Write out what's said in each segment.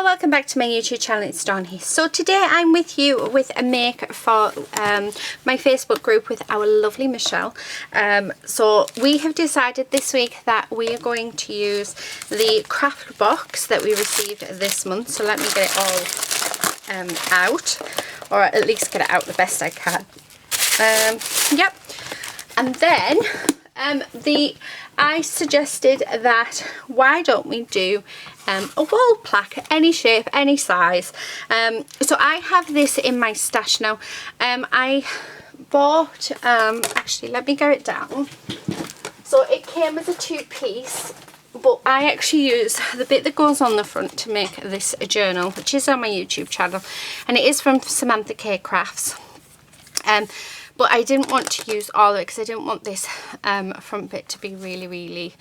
welcome back to my YouTube channel. It's Dawn here. So today I'm with you with a make for my Facebook group with our lovely Michelle. So we have decided this week that we are going to use the craft box that we received this month. So let me get it all out, or at least get it out the best I can. Yep. And then I suggested that why don't we do a wall plaque, any shape, any size. So I have this in my stash now. I bought, actually let me get it down. So it came as a 2-piece, but I actually use the bit that goes on the front to make this journal, which is on my YouTube channel, and it is from Samantha K Crafts. But I didn't want to use all of it because I didn't want this front bit to be really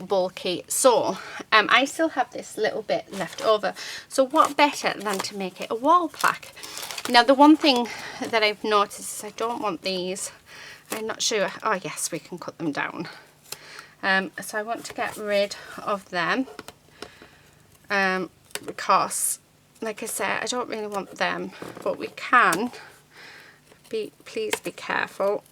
bulky. So I still have this little bit left over. So what better than to make it a wall plaque? Now the one thing that I've noticed is I don't want these. I'm not sure. Oh yes, we can cut them down. So I want to get rid of them because, like I said, I don't really want them, but we can. Please be careful,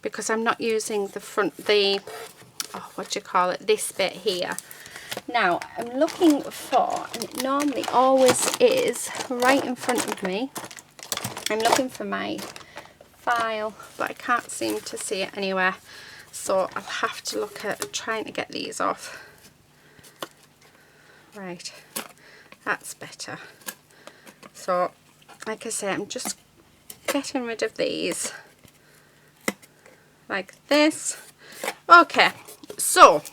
because I'm not using the front, what do you call it, this bit here. Now I'm looking for, and it normally always is right in front of me, I'm looking for my file, but I can't seem to see it anywhere, so I'll have to look at trying to get these off. Right, that's better. So, like I say, I'm just getting rid of these, like this. Okay, so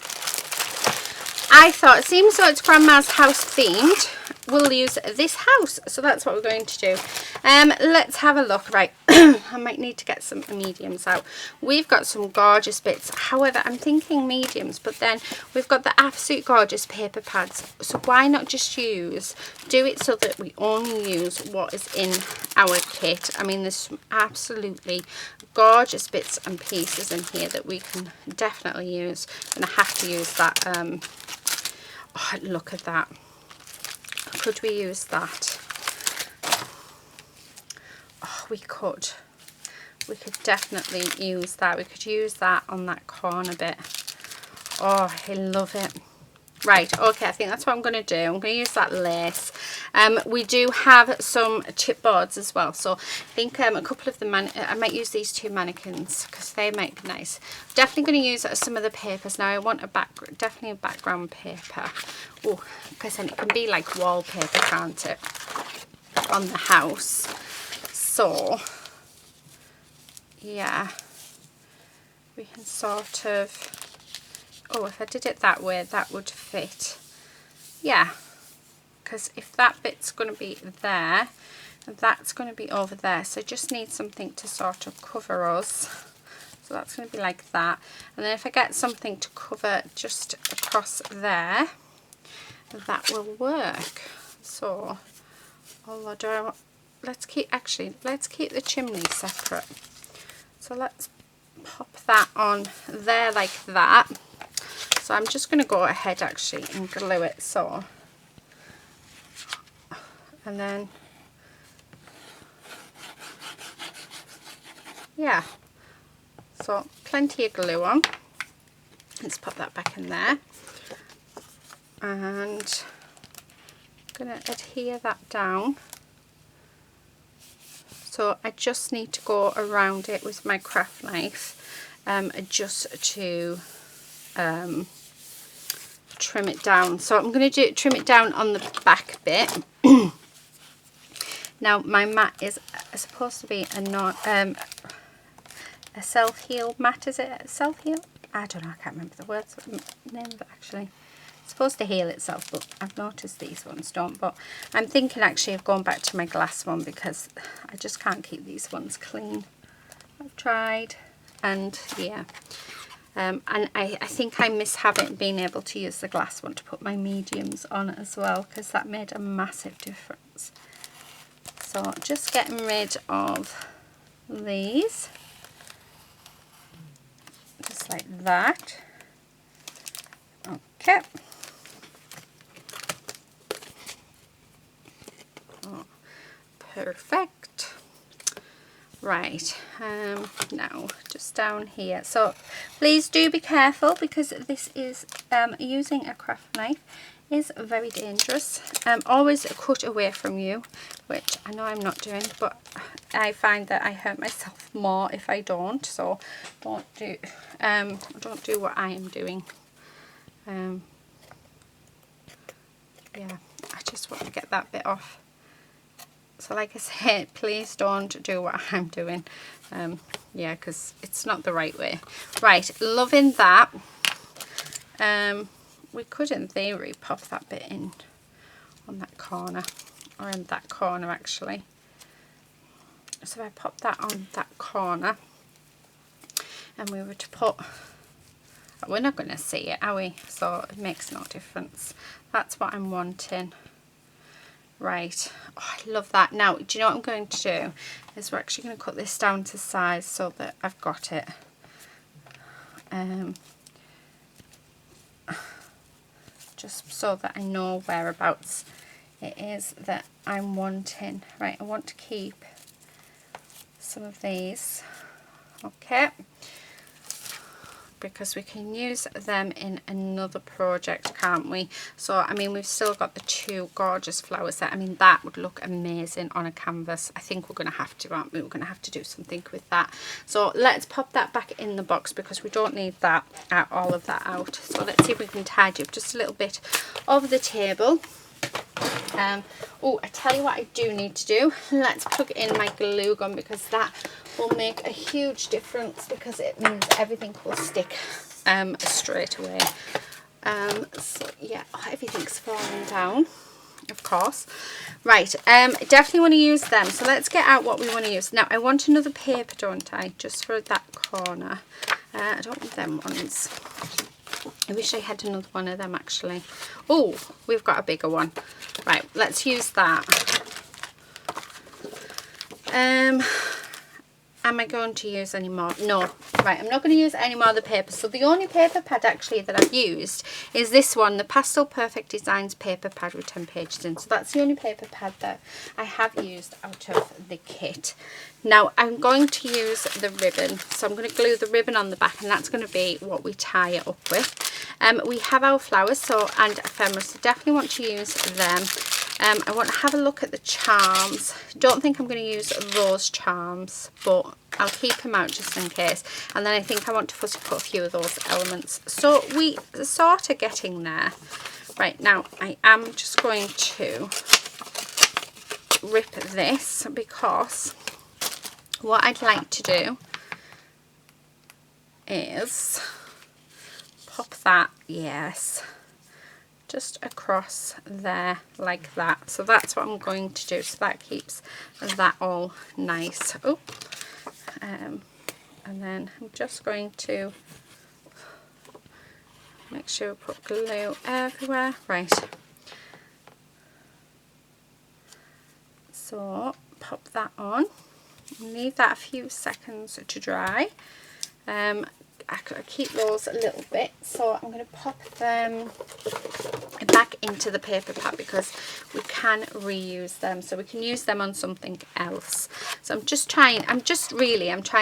I thought, it seems so it's Grandma's house themed, we'll use this house. So that's what we're going to do. Let's have a look. Right, I might need to get some mediums out. We've got some gorgeous bits. However, I'm thinking mediums, but then we've got the absolute gorgeous paper pads. So why not just do it so that we only use what is in our kit. I mean, there's some absolutely gorgeous bits and pieces in here that we can definitely use. And I have to use that. Oh, look at that. Could we use that? Oh, we could definitely use that. We could use that on that corner bit. Oh, I love it. Right, okay, I think that's what I'm going to do. I'm going to use that lace. We do have some chipboards as well, so I think a couple of the I might use these 2 mannequins because they might be nice. Definitely going to use some of the papers. Now I want definitely a background paper. Oh, because then it can be like wallpaper, can't it, on the house. So yeah, we can sort of, oh, if I did it that way, that would fit. Yeah, because if that bit's going to be there, that's going to be over there. So I just need something to sort of cover us. So that's going to be like that. And then if I get something to cover just across there, that will work. So, let's keep the chimney separate. So let's pop that on there like that. So I'm just going to go ahead actually and glue it, so, and then, yeah, so plenty of glue on. Let's pop that back in there, and I'm going to adhere that down. So I just need to go around it with my craft knife, just to trim it down. So I'm going to trim it down on the back bit. Now my mat is supposed to be a self-heal mat. Is it a self-heal? I don't know, I can't remember the name of it actually. It's supposed to heal itself, but I've noticed these ones don't. But I'm thinking actually of going back to my glass one because I just can't keep these ones clean. I've tried, and yeah. And I think I miss being able to use the glass one to put my mediums on as well, because that made a massive difference. So just getting rid of these, just like that. Okay, perfect. Right, now just down here, so please do be careful because this is using a craft knife is very dangerous. Always cut away from you, which I know I'm not doing, but I find that I hurt myself more if I don't, so don't do what I am doing. Yeah, I just want to get that bit off. So like I said, please don't do what I'm doing. Yeah, because it's not the right way. Right, loving that. We could, in theory, pop that bit in on that corner, or in that corner actually. So if I pop that on that corner, and we were to put, we're not going to see it, are we? So it makes no difference. That's what I'm wanting. Right, oh, I love that. Now, do you know what I'm going to do? Is we're actually going to cut this down to size so that I've got it. Just so that I know whereabouts it is that I'm wanting. Right, I want to keep some of these, okay, because we can use them in another project, can't we? So I mean, we've still got the two gorgeous flowers there. I mean, that would look amazing on a canvas. I think we're going to have to, aren't we? We're going to have to do something with that. So let's pop that back in the box because we don't need that, all of that out. So let's see if we can tidy up just a little bit of the table. Oh, I tell you what I do need to do. Let's plug in my glue gun because that will make a huge difference, because it means everything will stick straight away. So yeah, oh, everything's falling down, of course. Right, definitely want to use them. So let's get out what we want to use. Now I want another paper, don't I? Just for that corner. I don't want them ones. I wish I had another one of them actually. Oh, we've got a bigger one. Right, let's use that. Am I going to use any more? No. Right, I'm not going to use any more of the paper. So the only paper pad actually that I've used is this one, the Pastel Perfect Designs paper pad with 10 pages in. So that's the only paper pad that I have used out of the kit. Now I'm going to use the ribbon. So I'm going to glue the ribbon on the back, and that's going to be what we tie it up with. We have our flowers and ephemera, so definitely want to use them. I want to have a look at the charms. Don't think I'm going to use those charms, but I'll keep them out just in case. And then I think I want to put a few of those elements. So we sort of getting there. Right, now I am just going to rip this, because what I'd like to do is pop that, yes, just across there like that. So that's what I'm going to do. So that keeps that all nice. Oh, and then I'm just going to make sure we put glue everywhere. Right. So pop that on. Leave that a few seconds to dry. I keep those a little bit, so I'm going to pop them back into the paper pad because we can reuse them, so we can use them on something else. So I'm trying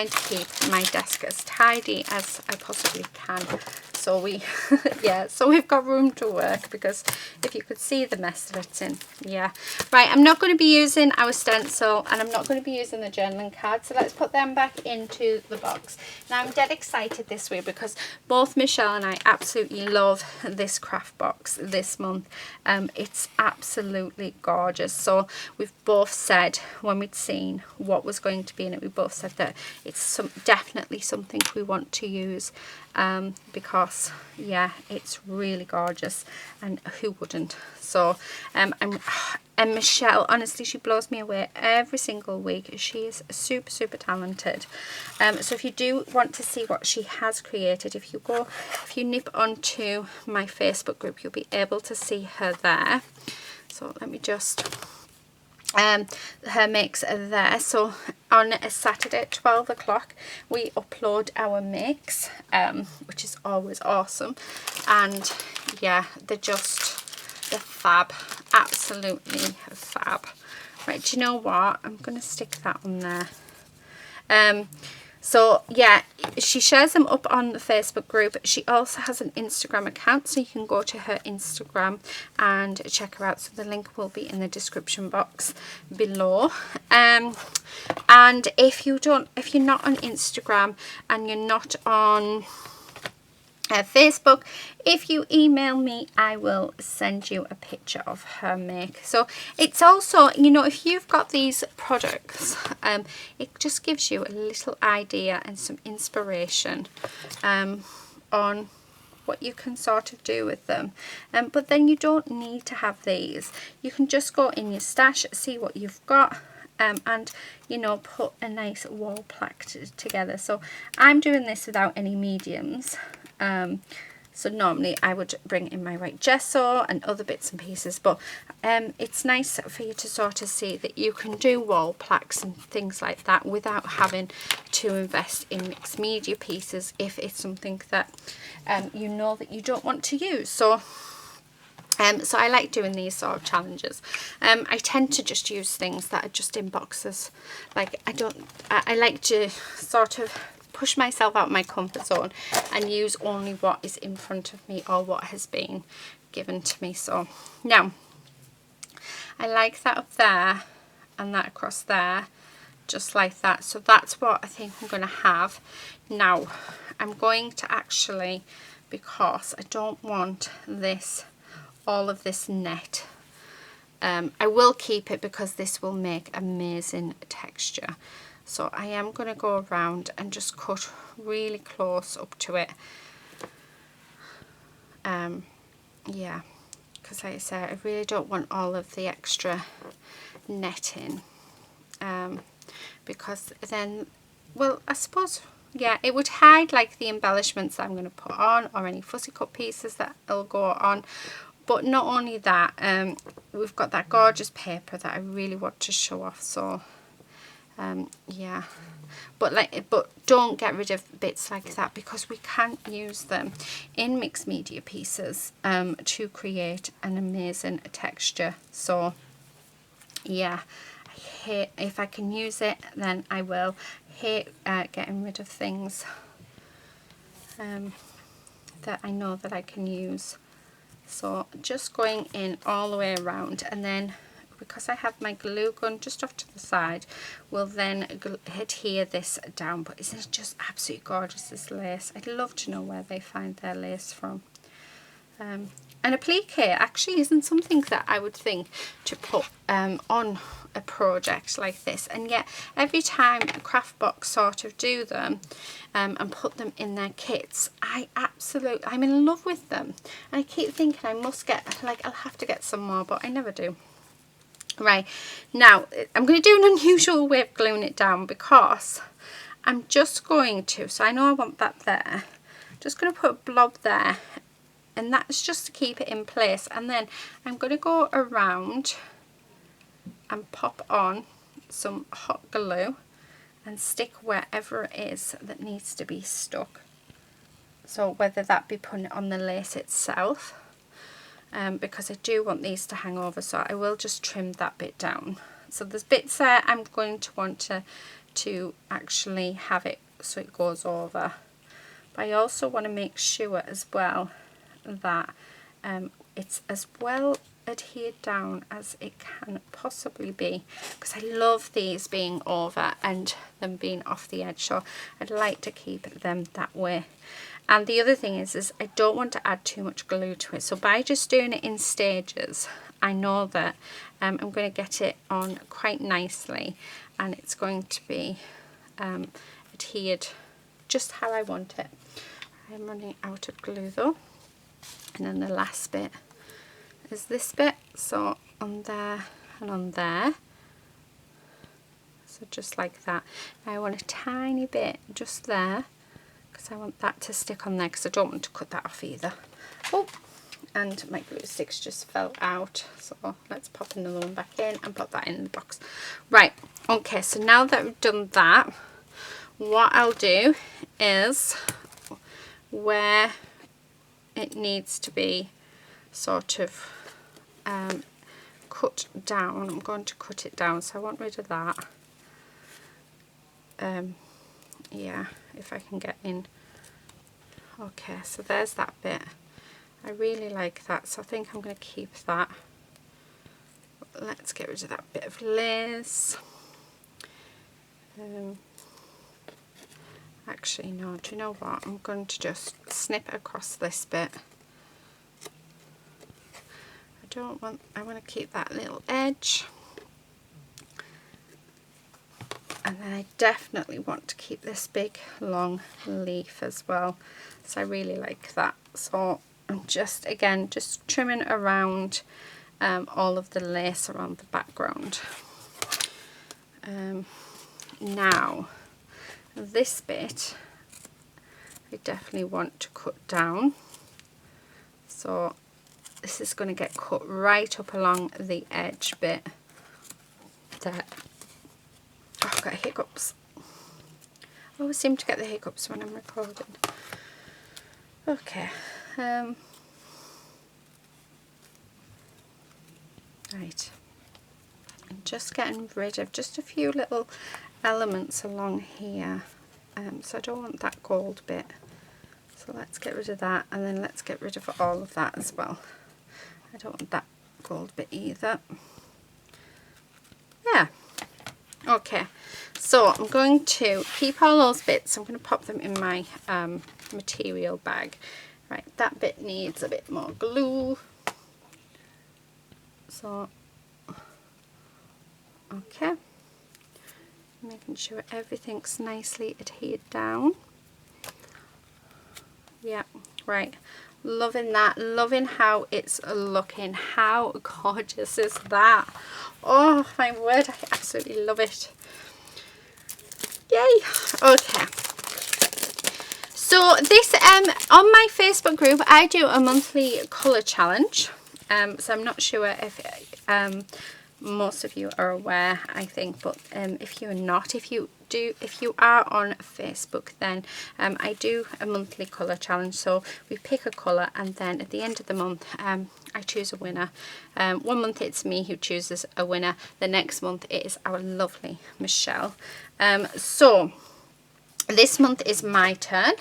to keep my desk as tidy as I possibly can. So so we've got room to work, because if you could see the mess that it's in. Yeah, right, I'm not going to be using our stencil, and I'm not going to be using the journaling card, so let's put them back into the box. Now I'm dead excited this week because both Michelle and I absolutely love this craft box this month. It's absolutely gorgeous. So we've both said, when we'd seen what was going to be in it, we both said that it's definitely something we want to use, because yeah, it's really gorgeous, and who wouldn't? So and Michelle, honestly, she blows me away every single week. She is super talented. So if you do want to see what she has created, if you nip onto my Facebook group, you'll be able to see her there. So let me just her makes are there. So on a Saturday at 12 o'clock we upload our makes, which is always awesome, and yeah, they're fab, absolutely fab. Right, do you know what? I'm going to stick that on there. So yeah, she shares them up on the Facebook group. She also has an Instagram account, so you can go to her Instagram and check her out. So the link will be in the description box below. And if you're not on Instagram and you're not on Facebook, if you email me, I will send you a picture of her make. So it's also, you know, if you've got these products, it just gives you a little idea and some inspiration on what you can sort of do with them. But then you don't need to have these. You can just go in your stash, see what you've got, and you know, put a nice wall plaque together. So I'm doing this without any mediums. So normally I would bring in my white gesso and other bits and pieces, but it's nice for you to sort of see that you can do wall plaques and things like that without having to invest in mixed media pieces if it's something that you know that you don't want to use. So so I like doing these sort of challenges. I tend to just use things that are just in boxes. Like I like to sort of push myself out of my comfort zone and use only what is in front of me or what has been given to me. So now I like that up there and that across there, just like that. So that's what I think I'm going to have. Now I'm going to actually, because I don't want this, all of this net, I will keep it because this will make amazing texture. So I am going to go around and just cut really close up to it. Yeah, because like I said, I really don't want all of the extra netting, because then, well, I suppose, yeah, it would hide like the embellishments that I'm going to put on or any fussy cut pieces that will go on. But not only that, we've got that gorgeous paper that I really want to show off. So yeah, but don't get rid of bits like that, because we can use them in mixed media pieces to create an amazing texture. So yeah, I hate, if I can use it, then I will. Hate getting rid of things that I know that I can use. So just going in all the way around, and then because I have my glue gun just off to the side, we'll then adhere this down. But isn't it just absolutely gorgeous, this lace? I'd love to know where they find their lace from. And applique actually isn't something that I would think to put on a project like this, and yet every time a craft box sort of do them and put them in their kits, I'm in love with them, and I keep thinking I must get, like, I'll have to get some more, but I never do. Right, now I'm going to do an unusual way of gluing it down, because I'm just going to, so I know I want that there, just going to put a blob there, and that's just to keep it in place. And then I'm going to go around and pop on some hot glue and stick wherever it is that needs to be stuck. So whether that be putting it on the lace itself, because I do want these to hang over, so I will just trim that bit down. So there's bits there I'm going to want to actually have it so it goes over. But I also want to make sure as well that it's as well adhered down as it can possibly be, because I love these being over and them being off the edge, so I'd like to keep them that way. And the other thing is I don't want to add too much glue to it, so by just doing it in stages, I know that I'm going to get it on quite nicely, and it's going to be adhered just how I want it. I'm running out of glue though. And then the last bit is this bit, so on there and on there, so just like that. Now I want a tiny bit just there, because I want that to stick on there, because I don't want to cut that off either. Oh, and my glue sticks just fell out, so let's pop another one back in and pop that in the box. Right, okay, so now that we've done that, what I'll do is, where it needs to be sort of cut down. I'm going to cut it down, so I want rid of that. Yeah, if I can get in. Okay, so there's that bit. I really like that, so I think I'm going to keep that. Let's get rid of that bit of lace. Actually, no, do you know what? I'm going to just snip across this bit. I want to keep that little edge. And then I definitely want to keep this big long leaf as well. So I really like that. So I'm just, again, just trimming around all of the lace around the background. Now, this bit, I definitely want to cut down. So this is going to get cut right up along the edge bit there. Oh, I've got hiccups. I always seem to get the hiccups when I'm recording. Okay. Right. I'm just getting rid of just a few little elements along here. So I don't want that gold bit. So let's get rid of that, and then let's get rid of all of that as well. I don't want that gold bit either. Yeah. Okay, so I'm going to keep all those bits. I'm going to pop them in my material bag. Right, that bit needs a bit more glue. So, okay, making sure everything's nicely adhered down. Yeah, right. Loving that, loving how it's looking. How gorgeous is that? Oh my word, I absolutely love it. Yay. Okay, so this on my Facebook group I do a monthly colour challenge. So I'm not sure if most of you are aware, I think, but if you're not, if you are on Facebook, then I do a monthly colour challenge. So we pick a colour, and then at the end of the month I choose a winner. 1 month it's me who chooses a winner, the next month it is our lovely Michelle. So this month is my turn.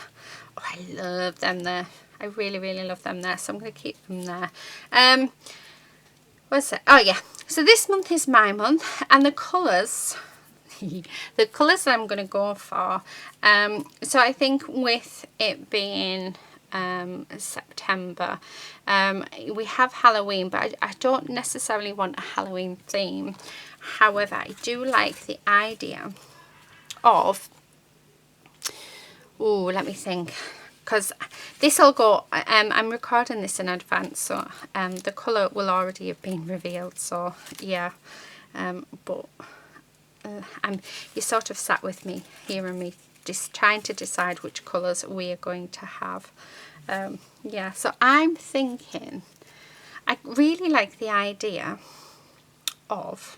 Oh, I love them there. I really, really love them there, so I'm going to keep them there. What's that? Oh yeah, so this month is my month, and the colours the colours that I'm going to go for, so I think with it being September, we have Halloween, but I don't necessarily want a Halloween theme. However, I do like the idea of, oh, let me think, because this will go, I'm recording this in advance, so the colour will already have been revealed, so yeah, but you sort of sat with me, hearing me just trying to decide which colours we are going to have. Yeah, so I'm thinking, I really like the idea of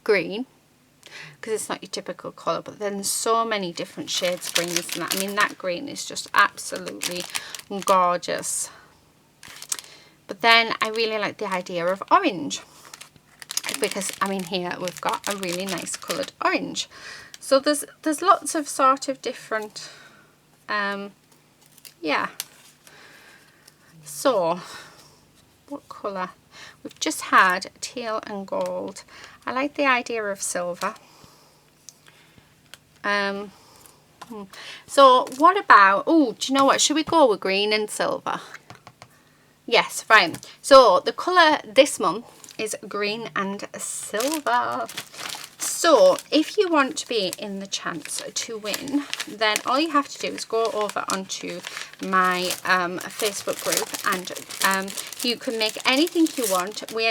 green, because it's not your typical colour, but then there's so many different shades of green, isn't that? I mean, that green is just absolutely gorgeous. But then I really like the idea of orange, because I mean here we've got a really nice coloured orange. So there's lots of sort of different, yeah. So what colour? We've just had teal and gold. I like the idea of silver. So what about, oh, do you know what, should we go with green and silver? Yes, fine. So the colour this month is green and silver. So if you want to be in the chance to win, then all you have to do is go over onto my Facebook group, and you can make anything you want. We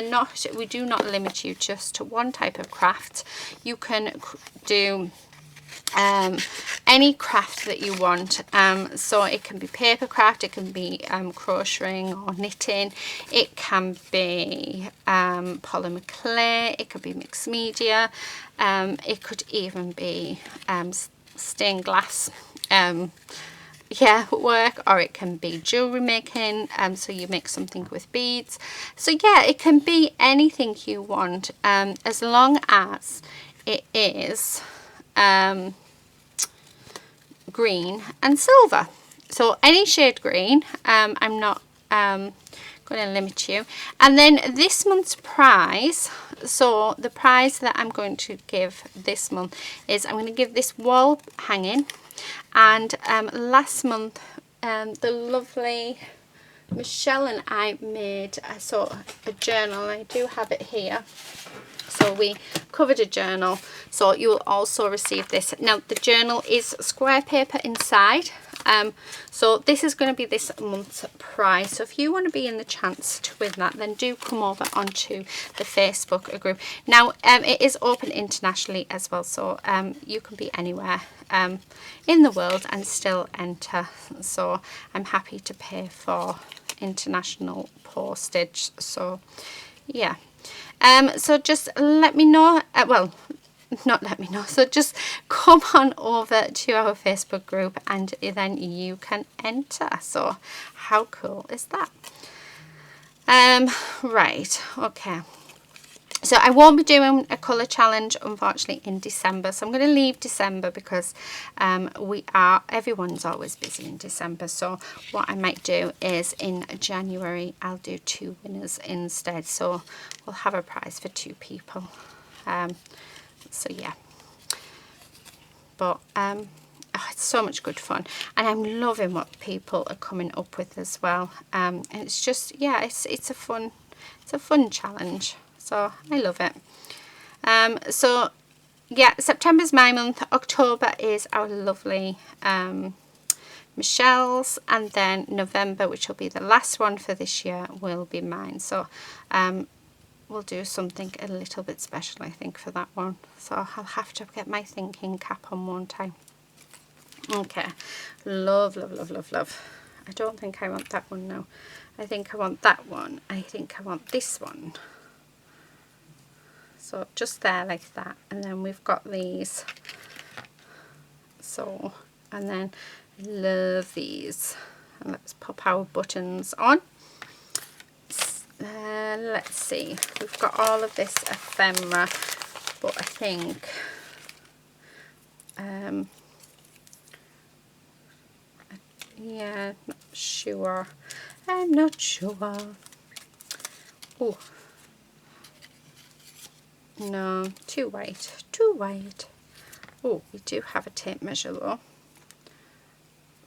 do not limit you just to one type of craft. You can do any craft that you want, so it can be paper craft, it can be crocheting or knitting, it can be polymer clay, it could be mixed media, it could even be stained glass yeah, work, or it can be jewelry making, so you make something with beads. So yeah, it can be anything you want, as long as it is green and silver. So any shade green. I'm not going to limit you. And then this month's prize, so the prize that I'm going to give this month is I'm going to give this wall hanging. And last month the lovely Michelle and I made a journal, and I do have it here. So we covered a journal, so you will also receive this. Now the journal is square paper inside, so this is going to be this month's prize. So if you want to be in the chance to win that, then do come over onto the Facebook group. Now it is open internationally as well, so you can be anywhere in the world and still enter. So I'm happy to pay for international postage. So yeah. So just let me know, well, not let me know, so just come on over to our Facebook group and then you can enter. So how cool is that? Right, okay. So I won't be doing a colour challenge, unfortunately, in December. So I'm going to leave December because everyone's always busy in December. So what I might do is in January, I'll do 2 winners instead. So we'll have a prize for 2 people. So yeah. But it's so much good fun. And I'm loving what people are coming up with as well. And it's just, yeah, it's a fun challenge. So I love it. So yeah, September's my month. October is our lovely Michelle's, and then November, which will be the last one for this year, will be mine. So we'll do something a little bit special, I think, for that one. So I'll have to get my thinking cap on one time. Okay, love, love, love, love, love. I don't think I want that one now. I think I want that one. I think I want this one. So just there like that, and then we've got these. So, and then love these. And let's pop our buttons on. Let's see, we've got all of this ephemera, but I think yeah, not sure. I'm not sure. Oh. No, too white, too white. Oh, we do have a tape measure though.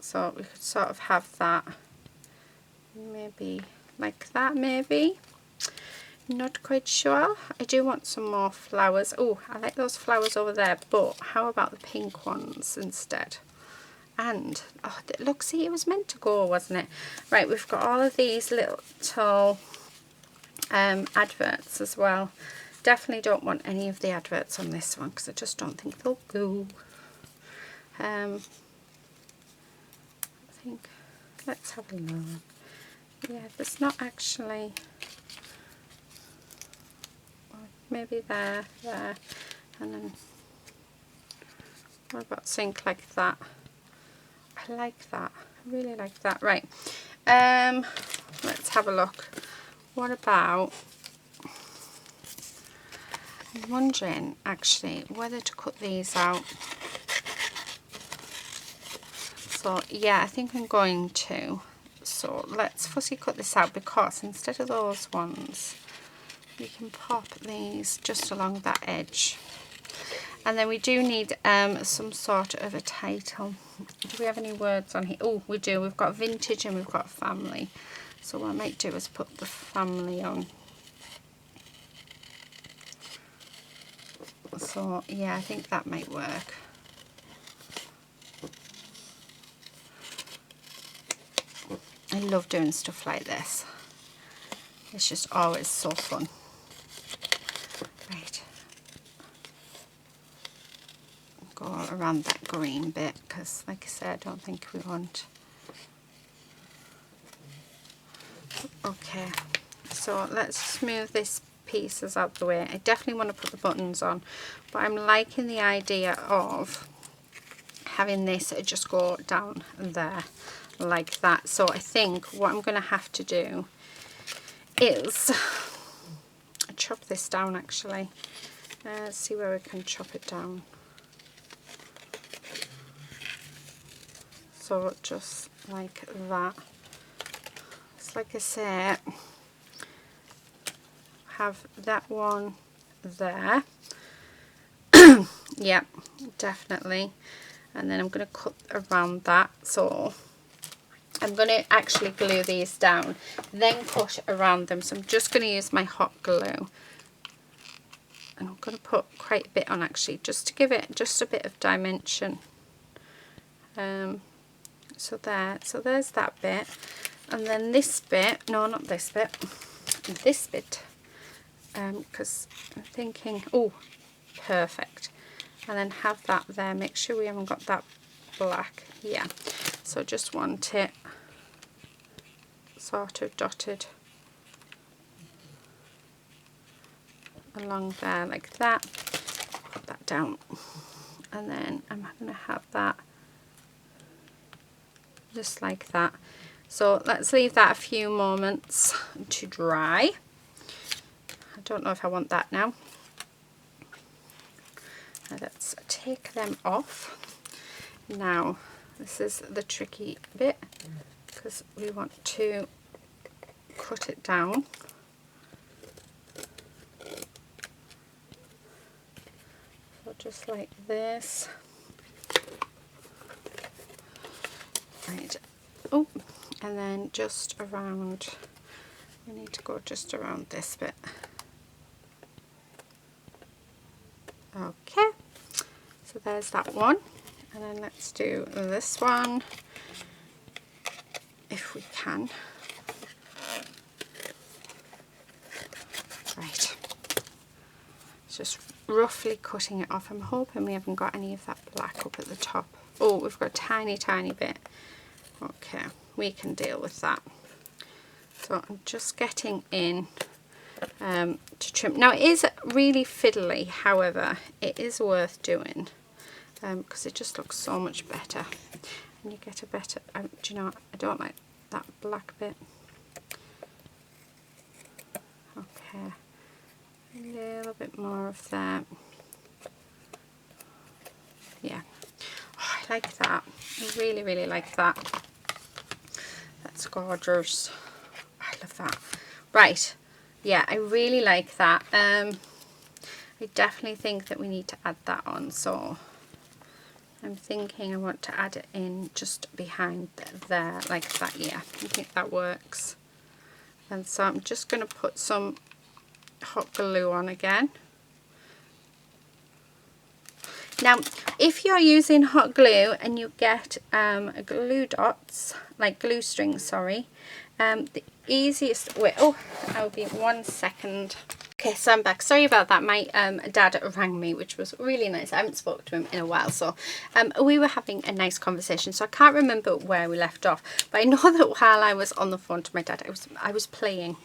So we could sort of have that maybe like that, maybe. Not quite sure. I do want some more flowers. Oh, I like those flowers over there, but how about the pink ones instead? And, oh, look, see, it was meant to go, wasn't it? Right, we've got all of these little adverts as well. Definitely don't want any of the adverts on this one because I just don't think they'll go. I think, let's have a look. Yeah, there's not actually, maybe there, and then what about something like that? I like that. I really like that. Right, let's have a look. What about, I'm wondering actually whether to cut these out. So yeah, I think I'm going to. So let's fussy cut this out, because instead of those ones, we can pop these just along that edge. And then we do need some sort of a title. Do we have any words on here? Oh, we do. We've got vintage and we've got family. So what I might do is put the family on. So yeah, I think that might work. I love doing stuff like this. It's just always so fun. Right. Go around that green bit, because like I said, I don't think we want. Okay, so let's just move this pieces out the way. I definitely want to put the buttons on, but I'm liking the idea of having this just go down there like that. So I think what I'm going to have to do is chop this down actually. Let's see where we can chop it down. So just like that. It's like I say, have that one there. Yep, definitely. And then I'm going to cut around that. So I'm going to actually glue these down, then cut around them. So I'm just going to use my hot glue. And I'm going to put quite a bit on actually, just to give it just a bit of dimension. So there's that bit. And then this bit, no, not this bit, this bit. Because I'm thinking, oh, perfect. And then have that there. Make sure we haven't got that black. Yeah. So just want it sort of dotted along there like that. Put that down. And then I'm going to have that just like that. So let's leave that a few moments to dry. I don't know if I want that now. Let's take them off. Now this is the tricky bit because we want to cut it down. So just like this. Right. Oh, and then just around, we need to go just around this bit. Okay, so there's that one, and then let's do this one if we can. Right, just roughly cutting it off. I'm hoping we haven't got any of that black up at the top. Oh, we've got a tiny bit. Okay, we can deal with that. So I'm just getting in to trim. Now it is really fiddly, however it is worth doing because it just looks so much better and you get a better, do you know what? I don't like that black bit. Okay, a little bit more of that. Yeah, oh, I like that. I really like that. That's gorgeous. I love that. Right, yeah, I really like that. I definitely think that we need to add that on, so I'm thinking I want to add it in just behind there like that. Yeah, I think that works. And so I'm just going to put some hot glue on again. Now if you're using hot glue and you get glue dots, like glue strings, sorry, the easiest way, oh, I'll be 1 second. Okay, so I'm back. Sorry about that. My dad rang me, which was really nice. I haven't spoken to him in a while, so we were having a nice conversation. So I can't remember where we left off, but I know that while I was on the phone to my dad, I was playing.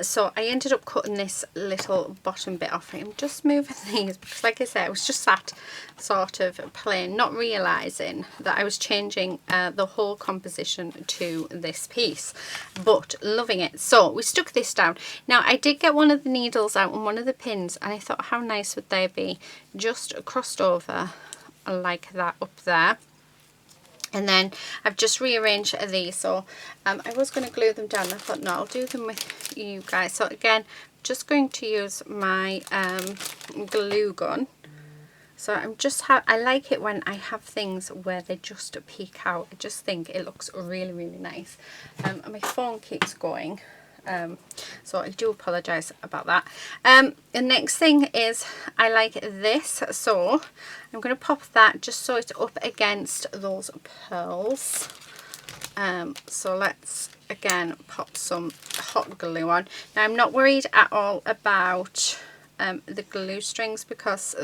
So I ended up cutting this little bottom bit off. I'm just moving these because, like I said, I was just sat sort of playing, not realising that I was changing the whole composition to this piece, but loving it. So we stuck this down. Now I did get one of the needles out and one of the pins, and I thought how nice would they be just crossed over like that up there. And then I've just rearranged these. So I was going to glue them down. I thought, no, I'll do them with you guys. So again, just going to use my glue gun. So I'm just, I like it when I have things where they just peek out. I just think it looks really nice. And my phone keeps going. So I do apologise about that. The next thing is I like this, so I'm going to pop that just so it's up against those pearls. So let's again pop some hot glue on. Now I'm not worried at all about the glue strings because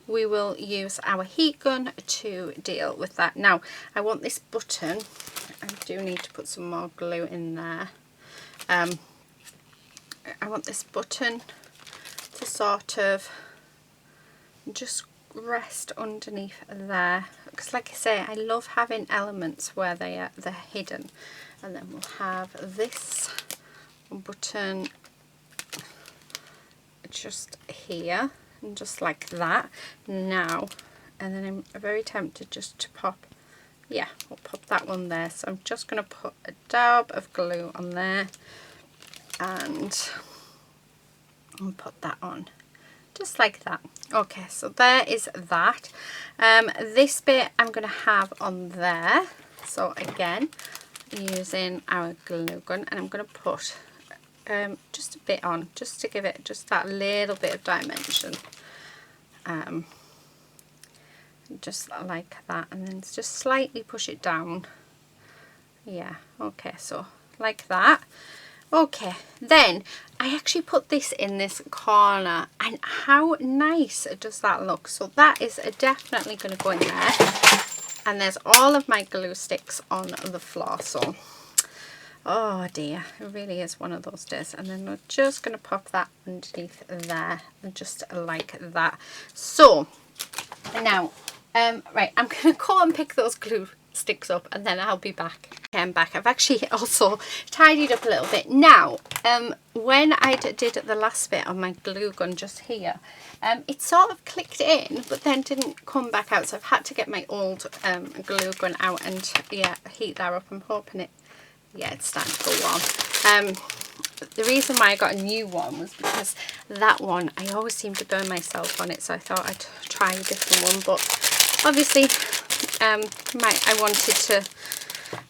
we will use our heat gun to deal with that. Now I want this button, I do need to put some more glue in there. I want this button to sort of just rest underneath there, because like I say, I love having elements where they're hidden. And then we'll have this button just here, and just like that now. And then I'm very tempted just to pop, yeah, we'll pop that one there. So I'm just going to put a dab of glue on there, and I'll put that on just like that. Okay, so there is that. This bit I'm going to have on there. So again, using our glue gun, and I'm going to put just a bit on, just to give it just that little bit of dimension, just like that, and then just slightly push it down. Yeah, okay, so like that. Okay, then I actually put this in this corner, and how nice does that look? So that is definitely going to go in there, and there's all of my glue sticks on the floor. So oh dear, it really is one of those days. And then we're just going to pop that underneath there, and just like that. So now right, I'm going to go and pick those glue sticks up, and then I'll be back. Okay, I'm back. I've actually also tidied up a little bit. Now when I did the last bit on my glue gun just here, it sort of clicked in but then didn't come back out, so I've had to get my old glue gun out and yeah, heat that up. I'm hoping it, yeah, it's starting to go warm. The reason why I got a new one was because that one, I always seem to burn myself on it, so I thought I'd try a different one. But obviously I wanted to,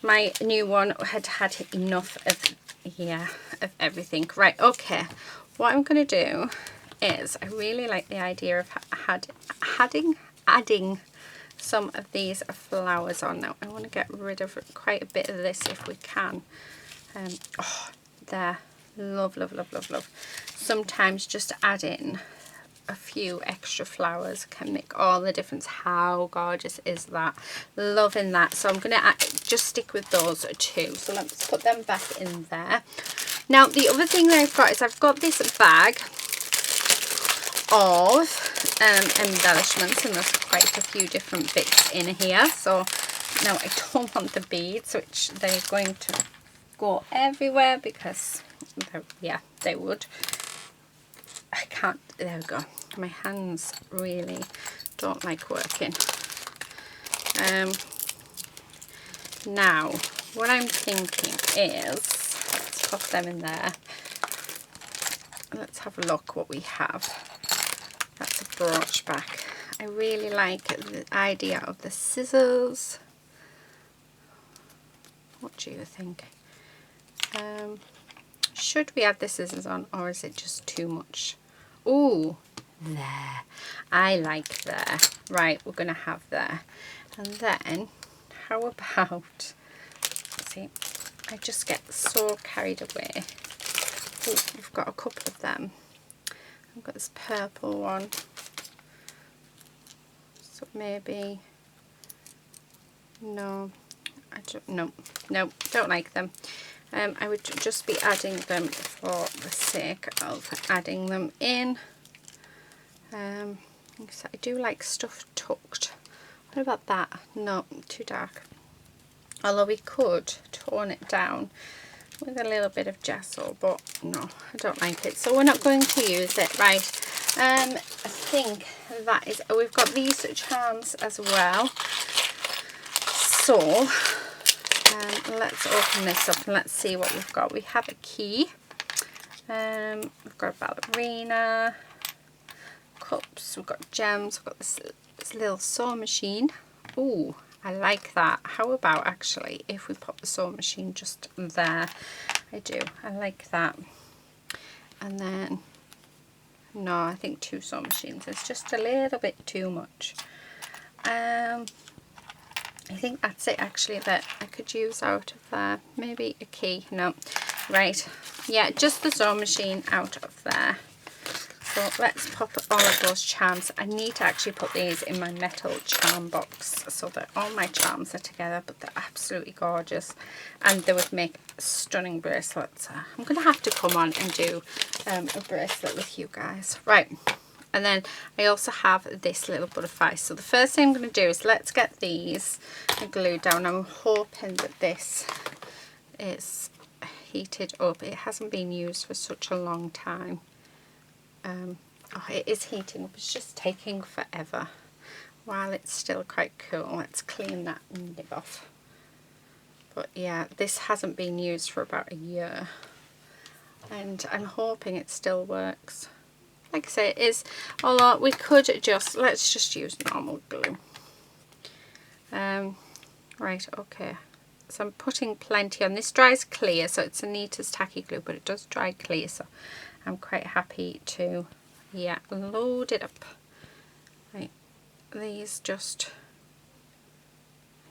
my new one had enough of, yeah, of everything. Right, okay, what I'm going to do is, I really like the idea of adding some of these flowers on. Now I want to get rid of quite a bit of this if we can. Oh, there, love, love, love, love, love. Sometimes just adding a few extra flowers can make all the difference. How gorgeous is that? Loving that. So I'm going to just stick with those two. So let's put them back in there. Now the other thing that I've got is I've got this bag of embellishments, and there's quite a few different bits in here. So now I don't want the beads, which they're going to go everywhere, because yeah, they would. I can't, there we go, my hands really don't like working. Now what I'm thinking is, let's pop them in there. Let's have a look what we have. That's a brooch back. I really like the idea of the scissors. What do you think? Should we add the scissors on, or is it just too much? Ooh, there. I like there. Right, we're going to have there. And then, how about, see, I just get so carried away. Ooh, we've got a couple of them. I've got this purple one. So maybe, no, I don't, no, don't like them. I would just be adding them for the sake of adding them in. So I do like stuff tucked. What about that? No, too dark. Although we could tone it down with a little bit of gesso, but no, I don't like it. So we're not going to use it. Right. I think that is, we've got these charms as well. So let's open this up and let's see what we've got. We have a key. We've got a ballerina, cups, we've got gems, we've got this little sewing machine. Ooh, I like that. How about actually if we pop the sewing machine just there? I do. I like that. And then, no, I think 2 sewing machines is just a little bit too much. I think that's it actually that I could use out of there. Maybe a key. No. Right. Yeah, just the sewing machine out of there. So let's pop all of those charms. I need to actually put these in my metal charm box so that all my charms are together, but they're absolutely gorgeous and they would make stunning bracelets. I'm going to have to come on and do a bracelet with you guys. Right. And then I also have this little butterfly. So the first thing I'm going to do is let's get these glued down. I'm hoping that this is heated up. It hasn't been used for such a long time. Oh, it is heating up. It's just taking forever while it's still quite cool. Let's clean that nib off. But yeah, this hasn't been used for about a year, and I'm hoping it still works. Like I say, it is, although we could just, let's just use normal glue. Right, okay. So I'm putting plenty on. This dries clear, so it's Anita's tacky glue, but it does dry clear, so I'm quite happy to, yeah, load it up. Right, these just,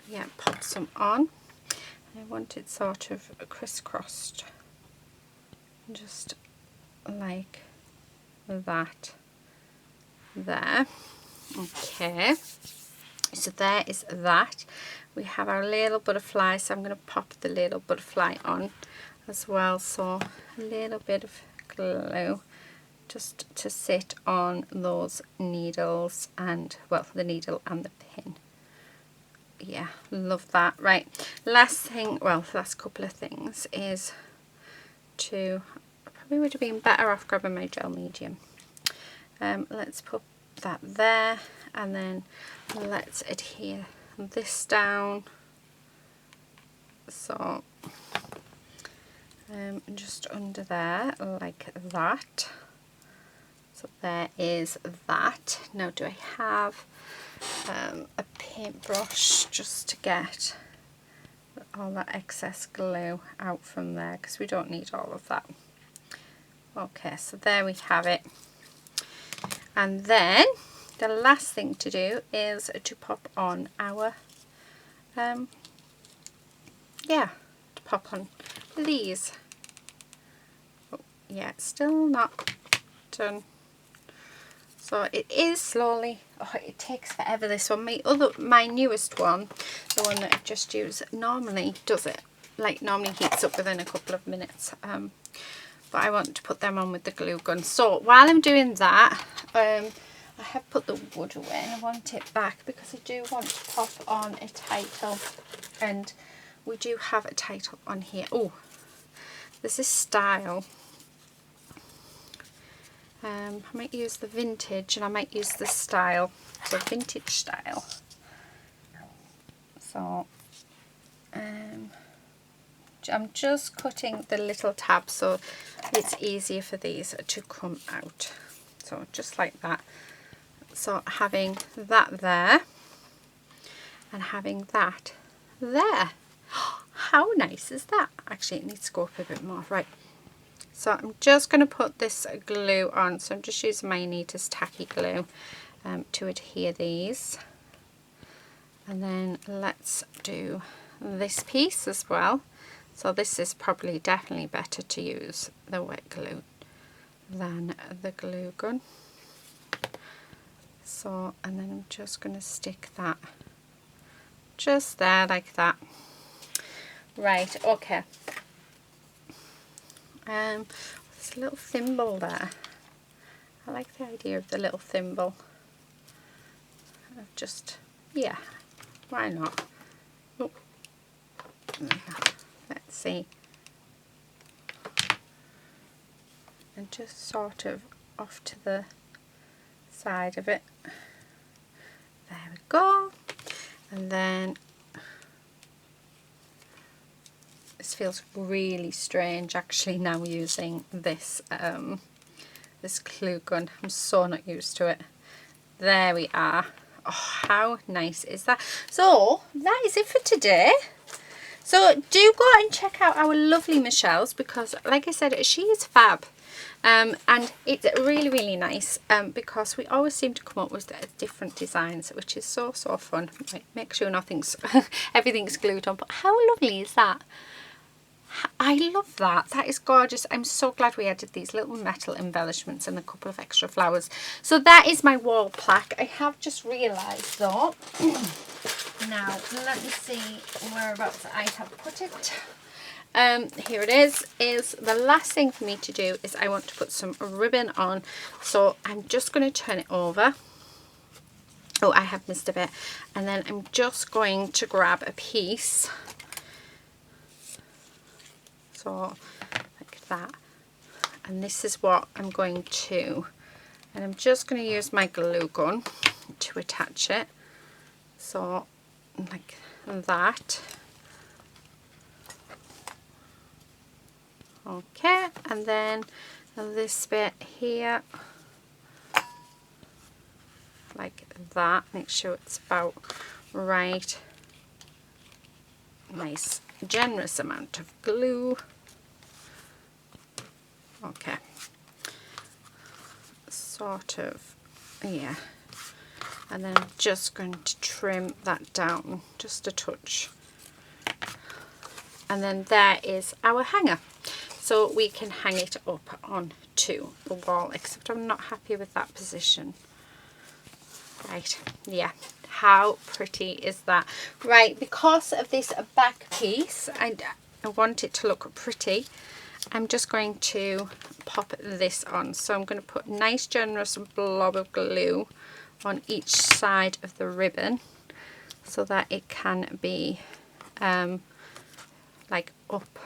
yeah, pop some on. I want it sort of crisscrossed, just like that there. Okay, so there is that. We have our little butterfly, so I'm going to pop the little butterfly on as well. So a little bit of glue just to sit on those needles, and well, the needle and the pin. Yeah, love that. Right, last thing, well, last couple of things is to, probably would have been better off grabbing my gel medium. Let's put that there, and then let's adhere this down. So just under there like that. So there is that. Now, do I have a paintbrush just to get all that excess glue out from there, because we don't need all of that. Okay, so there we have it. And then the last thing to do is to pop on our yeah, to pop on these. Oh, yeah, it's still not done. So it is slowly, oh, it takes forever, this one. My newest one, the one that I've just used, normally does it, like normally heats up within a couple of minutes. But I want to put them on with the glue gun. So while I'm doing that, I have put the wood away and I want it back because I do want to pop on a title, and we do have a title on here. Oh, there's this style. I might use the vintage, and I might use the style, the vintage style. So I'm just cutting the little tab so it's easier for these to come out. So just like that. So having that there and having that there. How nice is that? Actually, it needs to go up a bit more. Right. So I'm just going to put this glue on. So I'm just using my Anita's tacky glue to adhere these. And then let's do this piece as well. So this is probably definitely better to use the wet glue than the glue gun. So, and then I'm just going to stick that just there like that. Right, okay. There's a little thimble there. I like the idea of the little thimble. Just, yeah, why not? Oh. Let's see. And just sort of off to the side of it. There we go. And then this feels really strange actually now using this this glue gun. I'm so not used to it. There we are. Oh, how nice is that? So that is it for today. So do go and check out our lovely Michelle's, because like I said, she is fab. And it's really, really nice because we always seem to come up with different designs, which is so fun. Like, make sure nothing's everything's glued on, but how lovely is that? I love that. That is gorgeous. I'm so glad we added these little metal embellishments and a couple of extra flowers. So that is my wall plaque. I have just realised though, now let me see whereabouts I have put it. here it is the last thing for me to do is I want to put some ribbon on. So I'm just going to turn it over. Oh, I have missed a bit. And then I'm just going to grab a piece. So like that. And this is what I'm going to, and I'm just going to use my glue gun to attach it. So like that. Okay, and then this bit here, like that. Make sure it's about right. Nice generous amount of glue. Okay, sort of, yeah. And then I'm just going to trim that down just a touch. And then there is our hanger. So we can hang it up onto the wall, except I'm not happy with that position. Right, yeah. How pretty is that? Right, because of this back piece, I want it to look pretty. I'm just going to pop this on. So I'm going to put a nice generous blob of glue on each side of the ribbon so that it can be like up.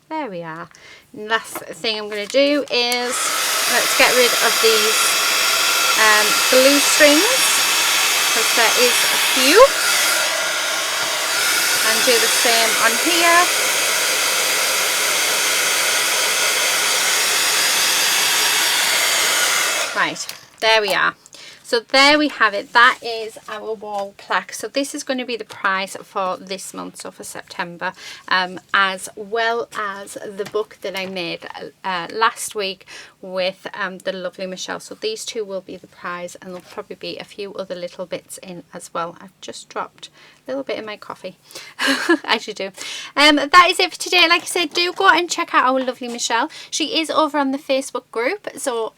There we are. And last thing I'm going to do is let's get rid of these glue strings, because there is a few, and do the same on here. Right, there we are. So there we have it. That is our wall plaque. So this is going to be the prize for this month, so for September, as well as the book that I made last week with the lovely Michelle. So these two will be the prize, and there'll probably be a few other little bits in as well. I've just dropped a little bit in my coffee, as you do. That is it for today. Like I said, do go and check out our lovely Michelle. She is over on the Facebook group, so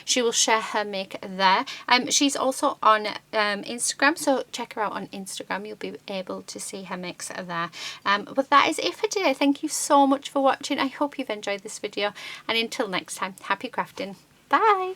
she will share her make there. She's also on Instagram, so check her out on Instagram. You'll be able to see her makes there. But that is it for today. Thank you so much for watching. I hope you've enjoyed this video, and until next time, happy crafting. Bye.